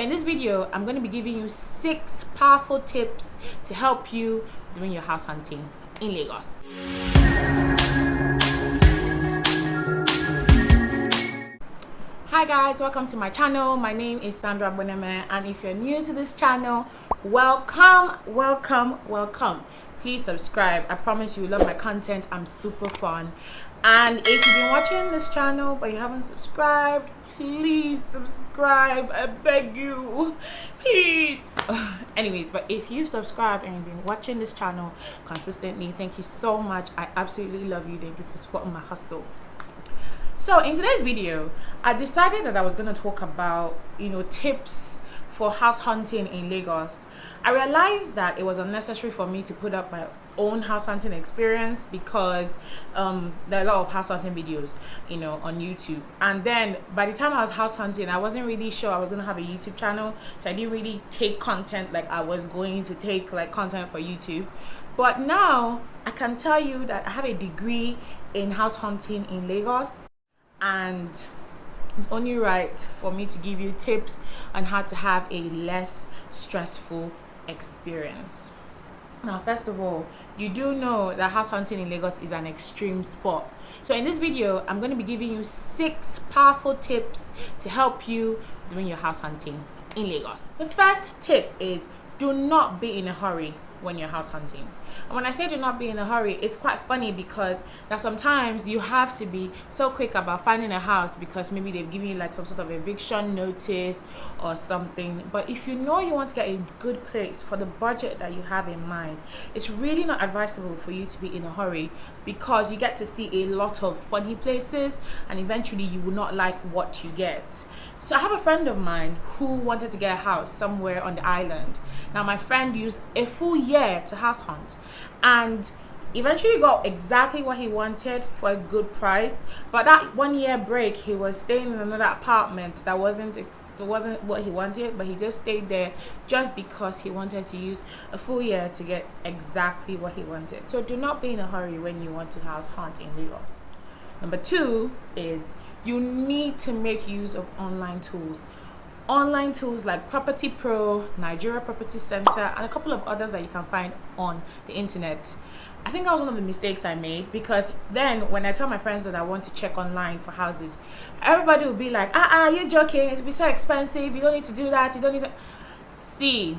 in this video, I'm going to be giving you 6 powerful tips to help you during your house hunting in Lagos. Hi guys, welcome to my channel. My name is Sandra Boneme, and if you're new to this channel, welcome. Please subscribe. I promise you love my content. I'm super fun. And if you've been watching this channel but you haven't subscribed, please subscribe. I beg you, please. Anyways, but if you've subscribed and you've been watching this channel consistently, thank you so much. I absolutely love you. Thank you for supporting my hustle. So in today's video, I decided that I was going to talk about, tips for house hunting in Lagos. I realized that it was unnecessary for me to put up my own house hunting experience because there are a lot of house hunting videos, on YouTube. And then by the time I was house hunting, I wasn't really sure I was going to have a YouTube channel. So I didn't really take content like I was going to take content for YouTube. But now I can tell you that I have a degree in house hunting in Lagos. And it's only right for me to give you tips on how to have a less stressful experience. Now, first of all, you do know that house hunting in Lagos is an extreme sport. So in this video, I'm going to be giving you 6 powerful tips to help you during your house hunting in Lagos. The first tip is do not be in a hurry when you're house hunting. And when I say do not be in a hurry, it's quite funny because that sometimes you have to be so quick about finding a house because maybe they've given you some sort of eviction notice or something. But if you know you want to get a good place for the budget that you have in mind, it's really not advisable for you to be in a hurry because you get to see a lot of funny places and eventually you will not like what you get. So I have a friend of mine who wanted to get a house somewhere on the island. Now my friend used a full year to house hunt and eventually got exactly what he wanted for a good price. But that 1 year break, he was staying in another apartment that wasn't what he wanted, but he just stayed there just because he wanted to use a full year to get exactly what he wanted. So do not be in a hurry when you want to house hunt in Lagos. Number 2 is you need to make use of online tools. Online tools like Property Pro, Nigeria Property Center, and a couple of others that you can find on the internet. I think that was one of the mistakes I made because then when I tell my friends that I want to check online for houses, everybody will be like, you're joking, it'll be so expensive, you don't need to do that, you don't need to. See,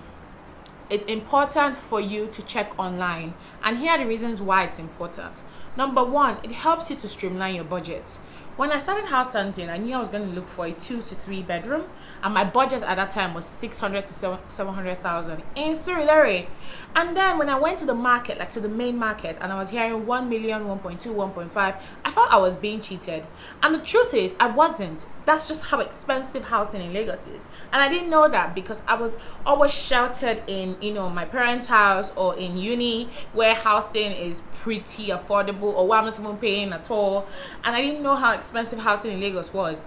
it's important for you to check online, and here are the reasons why it's important. Number 1, it helps you to streamline your budget. When I started house hunting, I knew I was going to look for a 2 to 3 bedroom, and my budget at that time was 600 to 700,000 in Surulere. And then when I went to the market, to the main market, and I was hearing 1 million, 1.2, 1.5, I felt I was being cheated. And the truth is, I wasn't. That's just how expensive housing in Lagos is. And I didn't know that because I was always sheltered in, my parents' house or in uni where housing is pretty affordable or where I'm not even paying at all. And I didn't know how expensive housing in Lagos was.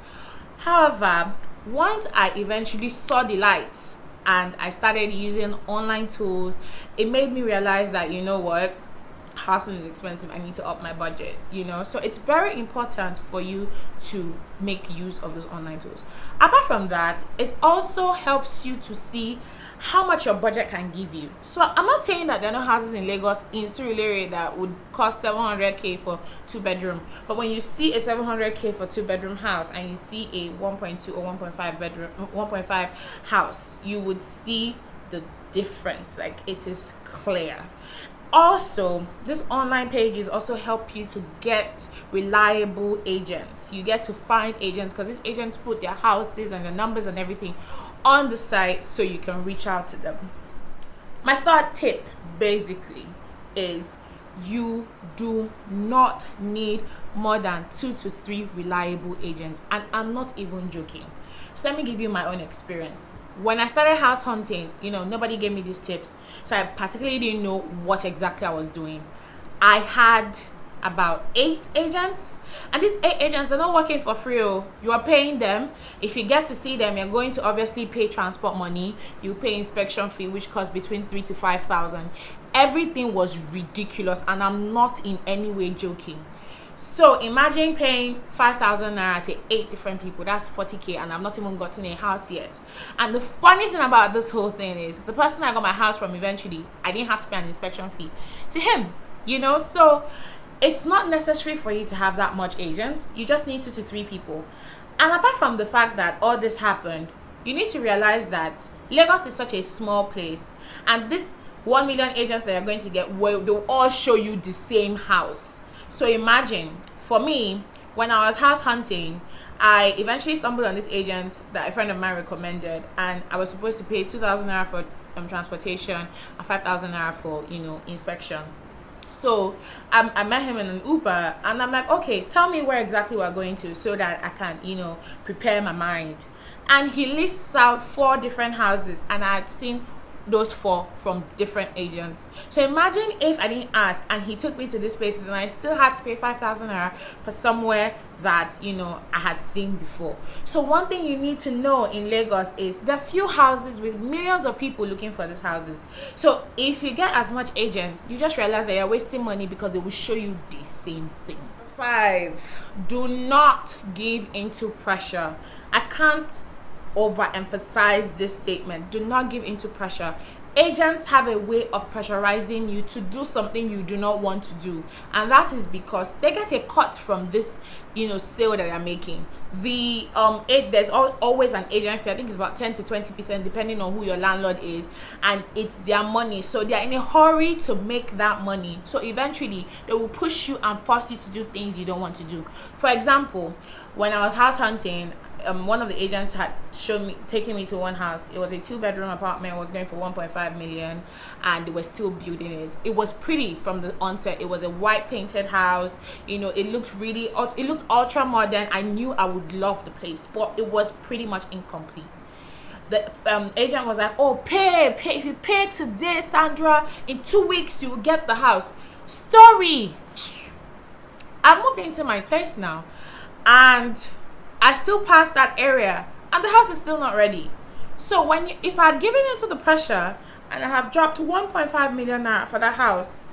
However, once I eventually saw the lights and I started using online tools, it made me realize that, housing is expensive, I need to up my budget, so it's very important for you to make use of those online tools. Apart from that, it also helps you to see how much your budget can give you. So I'm not saying that there are no houses in Lagos in Surulere that would cost 700k for 2 bedroom, but when you see a 700k for 2 bedroom house and you see a 1.2 or 1.5 house, you would see the difference. It is clear. Also, these online pages also help you to get reliable agents. You get to find agents because these agents put their houses and their numbers and everything on the site so you can reach out to them. My third tip basically is you do not need more than 2 to 3 reliable agents, and I'm not even joking. So let me give you my own experience. When I started house hunting, nobody gave me these tips, so I particularly didn't know what exactly I was doing. I had about 8 agents, and these 8 agents are not working for free. You are paying them. If you get to see them, you're going to obviously pay transport money. You pay inspection fee, which costs between 3,000 to 5,000. Everything was ridiculous, and I'm not in any way joking. So imagine paying 5,000 naira to 8 different people. That's 40k, and I've not even gotten a house yet. And the funny thing about this whole thing is, the person I got my house from eventually, I didn't have to pay an inspection fee to him. So it's not necessary for you to have that much agents. You just need 2 to 3 people. And apart from the fact that all this happened, you need to realize that Lagos is such a small place, and this 1 million agents that you're going to get, they'll all show you the same house. So imagine, for me, when I was house hunting, I eventually stumbled on this agent that a friend of mine recommended, and I was supposed to pay 2,000 naira for transportation and 5,000 naira for inspection. So I met him in an Uber, and I'm like, okay, tell me where exactly we're going to so that I can prepare my mind. And he lists out 4 different houses, and I had seen those 4 from different agents. So imagine if I didn't ask and he took me to these places, and I still had to pay 5,000 naira for somewhere that I had seen before. So one thing you need to know in Lagos is there are few houses with millions of people looking for these houses. So if you get as much agents, you just realize that you're wasting money because they will show you the same thing. 5, do not give into pressure. I can't overemphasize this statement. Do not give into pressure. Agents have a way of pressurizing you to do something you do not want to do, and that is because they get a cut from this sale that they're making. There's always an agent fee. I think it's about 10 to 20% depending on who your landlord is, and it's their money, so they're in a hurry to make that money. So eventually they will push you and force you to do things you don't want to do. For example, when I was house hunting, one of the agents had taken me to one house. It was a 2-bedroom apartment. It was going for 1.5 million, and they were still building it. It was pretty from the onset. It was a white painted house. It looked ultra modern. I knew I would love the place, but it was pretty much incomplete. The agent was like, oh, pay. If you pay today, Sandra, in 2 weeks you will get the house. Story. I moved into my place now, and I still passed that area, and the house is still not ready. So if I had given into the pressure and I have dropped 1.5 million naira for that house,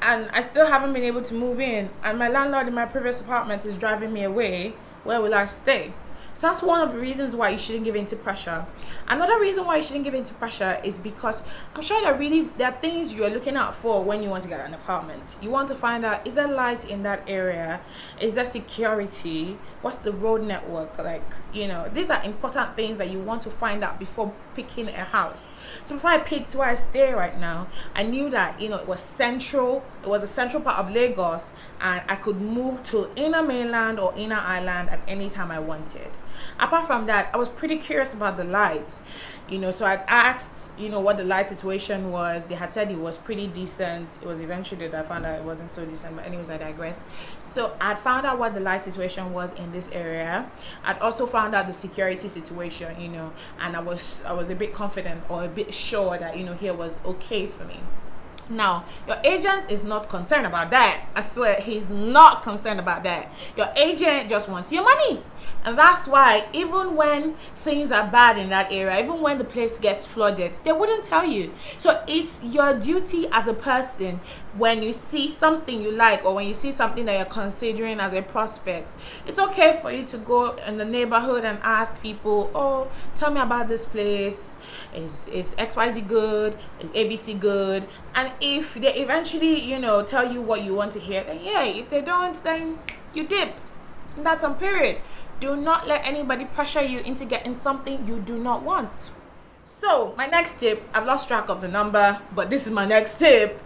and I still haven't been able to move in, and my landlord in my previous apartment is driving me away, where will I stay? So that's one of the reasons why you shouldn't give in to pressure. Another reason why you shouldn't give in to pressure is because I'm sure there are things you're looking out for when you want to get an apartment. You want to find out, is there light in that area? Is there security? What's the road network like? These are important things that you want to find out before picking a house. So before I picked where I stay right now, I knew that it was central. It was a central part of Lagos, and I could move to inner mainland or inner island at any time I wanted. Apart from that, I was pretty curious about the lights. So I'd asked what the light situation was. They had said it was pretty decent. It was eventually that I found out it wasn't so decent, but anyways, I digress. So I'd found out what the light situation was in this area. I'd also found out the security situation, and I was a bit confident, or a bit sure that here was okay for me. Now, your agent is not concerned about that. I swear, he's not concerned about that. Your agent just wants your money. And that's why even when things are bad in that area, even when the place gets flooded, they wouldn't tell you. So it's your duty as a person, when you see something you like, or when you see something that you're considering as a prospect, it's okay for you to go in the neighborhood and ask people, oh, tell me about this place. Is XYZ good? Is ABC good? And if they eventually, tell you what you want to hear, then yeah. If they don't, then you dip. And that's on period. Do not let anybody pressure you into getting something you do not want. So my next tip, I've lost track of the number, but this is my next tip,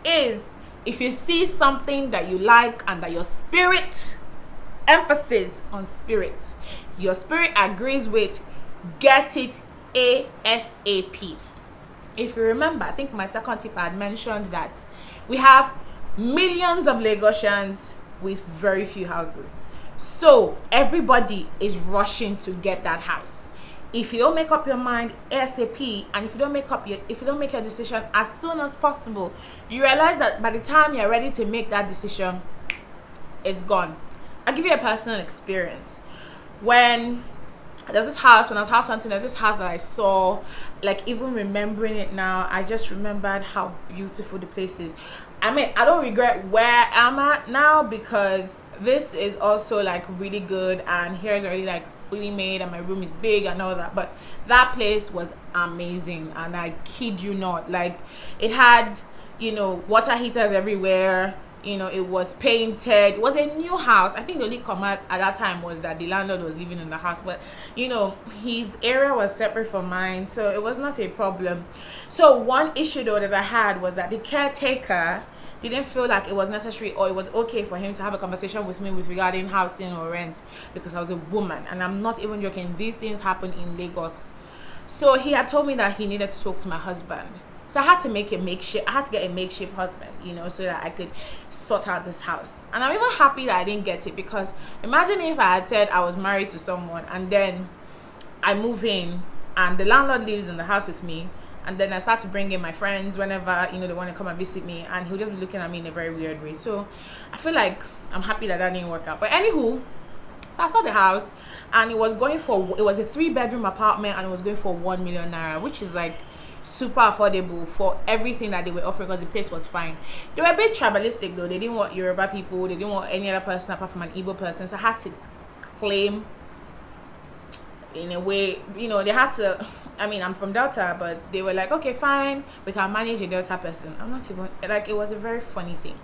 is if you see something that you like and that your spirit, emphasis on spirit, your spirit agrees with, get it ASAP. If you remember, I think my second tip I had mentioned that we have millions of Lagosians with very few houses. So everybody is rushing to get that house. If you don't make up your mind ASAP, and if you don't make your decision as soon as possible, you realize that by the time you're ready to make that decision, it's gone. I'll give you a personal experience. When I was house hunting, there's this house that I saw, like, even remembering it now, I just remembered how beautiful the place is. I mean, I don't regret where I'm at now, because this is also like really good, and here is already like fully made, and my room is big and all that. But that place was amazing, and I kid you not, like it had, you know, water heaters everywhere. You know, it was painted. It was a new house. I think the only comment at that time was that the landlord was living in the house, but you know, his area was separate from mine, so it was not a problem. So one issue though that I had was that the caretaker didn't feel like it was necessary or it was okay for him to have a conversation with me with regarding housing or rent, because I was a woman, and I'm not even joking, these things happen in Lagos. So he had told me that he needed to talk to my husband. So I had to get a makeshift husband, you know, so that I could sort out this house. And I'm even happy that I didn't get it, because imagine if I had said I was married to someone and then I move in and the landlord lives in the house with me, and then I start to bring in my friends whenever, you know, they want to come and visit me, and he'll just be looking at me in a very weird way. So I feel like I'm happy that didn't work out. But anywho, so I saw the house, and it was a 3-bedroom apartment, and it was going for 1 million naira, which is like super affordable for everything that they were offering, because the place was fine. They were a bit tribalistic though. They didn't want Yoruba people, they didn't want any other person apart from an Igbo person, so I had to claim in a way, you know, they had to, I mean, I'm from Delta, but they were like, okay, fine, we can manage a Delta person. I'm not even, like, it was a very funny thing.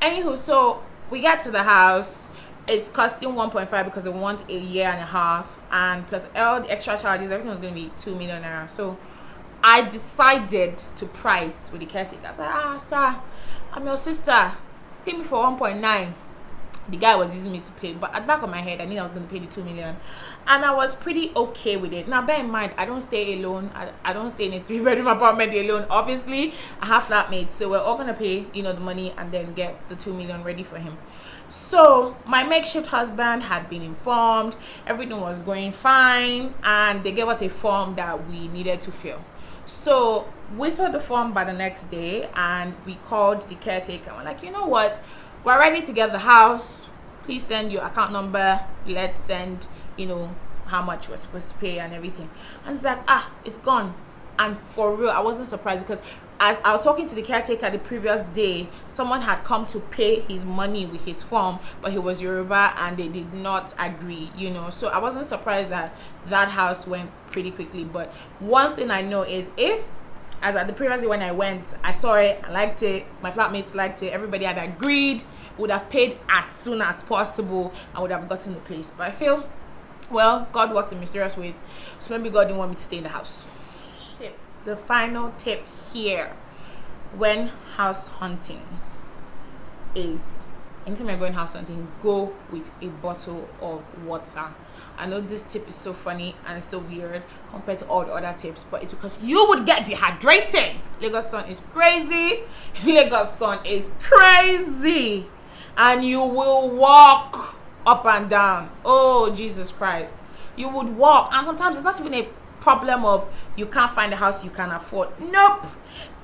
Anywho, so we get to the house. It's costing 1.5 because they want a year and a half, and plus all the extra charges, everything was going to be 2 million naira. So I decided to price with the caretaker. I said, sir, I'm your sister, pay me for 1.9. The guy was using me to pay, but at the back of my head, I knew I was going to pay the 2 million, and I was pretty okay with it. Now bear in mind, I don't stay alone. I don't stay in a 3-bedroom apartment alone. Obviously I have flatmates, so we're all going to pay, you know, the money and then get the 2 million ready for him. So my makeshift husband had been informed, everything was going fine, and they gave us a form that we needed to fill. So we filled the form by the next day, and we called the caretaker. We're like, you know what, we're ready to get the house, please send your account number, let's send, you know, how much we're supposed to pay and everything. And it's like, it's gone. And for real, I wasn't surprised, because as I was talking to the caretaker the previous day, someone had come to pay his money with his form, but he was Yoruba and they did not agree, you know. So I wasn't surprised that that house went pretty quickly. But one thing I know is, if, as at the previous day when I went, I saw it, I liked it, my flatmates liked it, everybody had agreed, would have paid as soon as possible and would have gotten the place. But I feel, well, God works in mysterious ways, so maybe God didn't want me to stay in the house. The final tip here when house hunting is, anytime you're going house hunting, go with a bottle of water. I know this tip is so funny and so weird compared to all the other tips, but it's because you would get dehydrated. Lagos sun is crazy. Lagos sun is crazy, and you will walk up and down. Oh Jesus Christ, you would walk, and sometimes it's not even a problem of you can't find a house you can afford. Nope,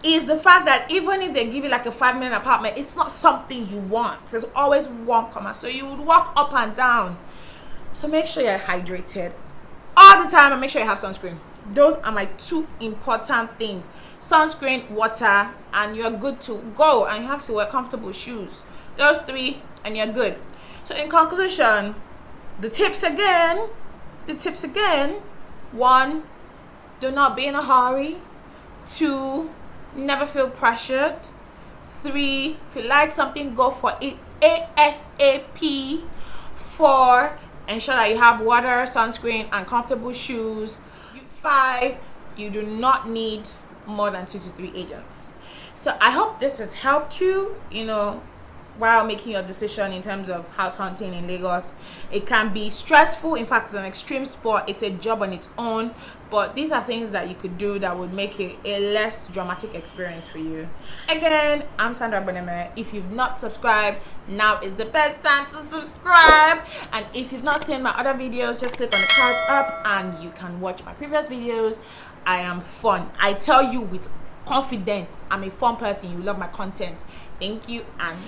it's the fact that even if they give you like a 5 million apartment, it's not something you want. There's always one comma, so you would walk up and down. So make sure you're hydrated all the time, and make sure you have sunscreen. Those are my 2 important things: sunscreen, water, and you're good to go. And you have to wear comfortable shoes. Those 3 and you're good. So in conclusion, the tips again. 1, do not be in a hurry. 2, never feel pressured. 3, if you like something, go for it ASAP. 4, ensure that you have water, sunscreen, and comfortable shoes. 5, you do not need more than 2 to 3 agents. So I hope this has helped you, you know, while making your decision in terms of house hunting in Lagos. It can be stressful. In fact, it's an extreme sport. It's a job on its own, but these are things that you could do that would make it a less dramatic experience for you. Again, I'm Sandra Boneme. If you've not subscribed, now is the best time to subscribe. And if you've not seen my other videos, just click on the card up and you can watch my previous videos. I am fun. I tell you with confidence, I'm a fun person. You love my content. Thank you, and